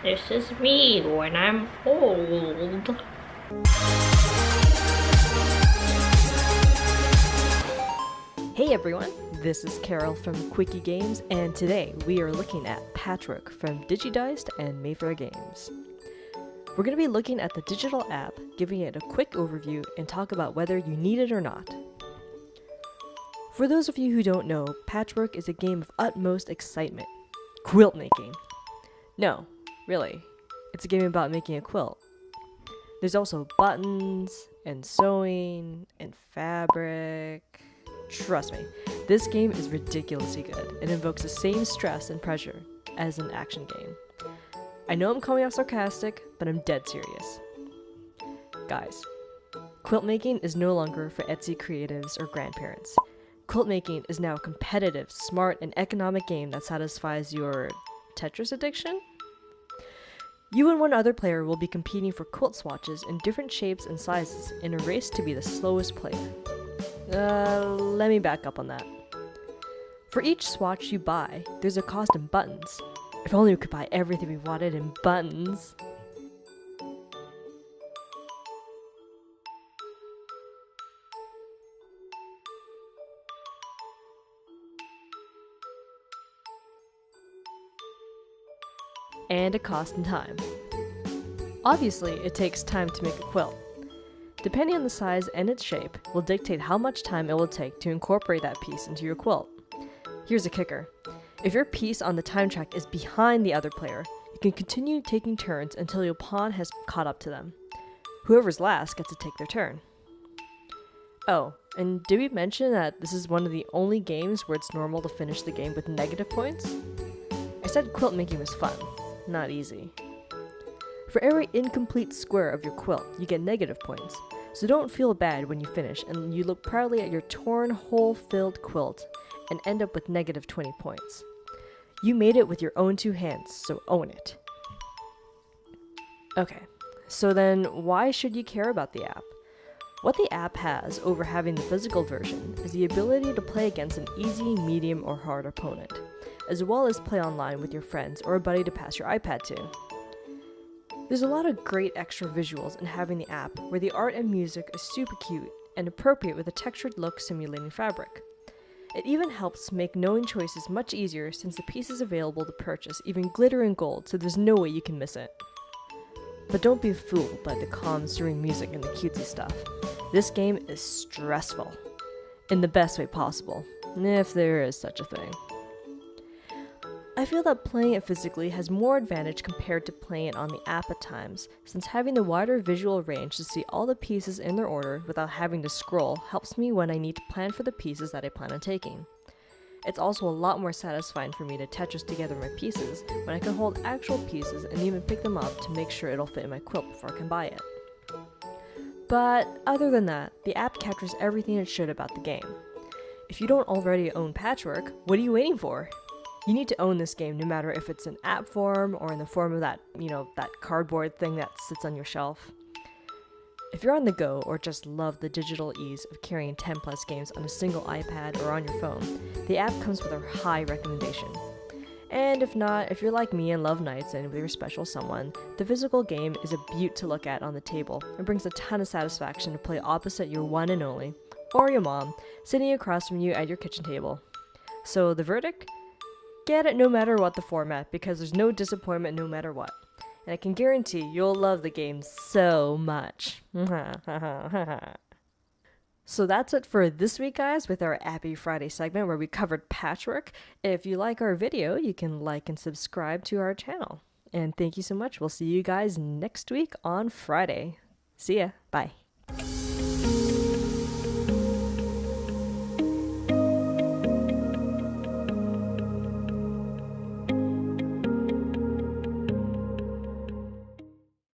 This is me when I'm old. Hey everyone, this is Caryl from Quickie Games, and today we are looking at Patchwork from Digidiced and Mayfair Games. We're going to be looking at the digital app, giving it a quick overview, and talk about whether you need it or not. For those of you who don't know, Patchwork is a game of utmost excitement. Quilt making. No, really. It's a game about making a quilt. There's also buttons, and sewing, and fabric. Trust me, this game is ridiculously good and invokes the same stress and pressure as an action game. I know I'm coming off sarcastic, but I'm dead serious. Guys, quilt making is no longer for Etsy creatives or grandparents. Quilt making is now a competitive, smart, and economic game that satisfies your Tetris addiction? You and one other player will be competing for quilt swatches in different shapes and sizes in a race to be the slowest player. Let me back up on that. For each swatch you buy, there's a cost in buttons. If only we could buy everything we wanted in buttons. And a cost in time. Obviously, it takes time to make a quilt. Depending on the size and its shape will dictate how much time it will take to incorporate that piece into your quilt. Here's a kicker. If your piece on the time track is behind the other player, you can continue taking turns until your pawn has caught up to them. Whoever's last gets to take their turn. Oh, and did we mention that this is one of the only games where it's normal to finish the game with negative points? I said quilt making was fun, not easy. For every incomplete square of your quilt, you get negative points, so don't feel bad when you finish and you look proudly at your torn, hole-filled quilt and end up with negative 20 points. You made it with your own two hands, so own it. Okay, so then why should you care about the app? What the app has over having the physical version is the ability to play against an easy, medium, or hard opponent, as well as play online with your friends or a buddy to pass your iPad to. There's a lot of great extra visuals in having the app where the art and music is super cute and appropriate with a textured look simulating fabric. It even helps make knowing choices much easier since the pieces available to purchase even glitter in gold, so there's no way you can miss it. But don't be fooled by the calm, serene music and the cutesy stuff. This game is stressful, in the best way possible, if there is such a thing. I feel that playing it physically has more advantage compared to playing it on the app at times, since having the wider visual range to see all the pieces in their order without having to scroll helps me when I need to plan for the pieces that I plan on taking. It's also a lot more satisfying for me to Tetris together my pieces when I can hold actual pieces and even pick them up to make sure it'll fit in my quilt before I can buy it. But other than that, the app captures everything it should about the game. If you don't already own Patchwork, what are you waiting for? You need to own this game no matter if it's in app form or in the form of that cardboard thing that sits on your shelf. If you're on the go or just love the digital ease of carrying 10 plus games on a single iPad or on your phone, the app comes with a high recommendation. And if not, if you're like me and love nights and with your special someone, the physical game is a beaut to look at on the table and brings a ton of satisfaction to play opposite your one and only, or your mom, sitting across from you at your kitchen table. So the verdict? Get it no matter what the format, because there's no disappointment no matter what. And I can guarantee you'll love the game so much. So that's it for this week, guys, with our APPY Friday segment where we covered Patchwork. If you like our video, you can like and subscribe to our channel. And thank you so much. We'll see you guys next week on Friday. See ya. Bye.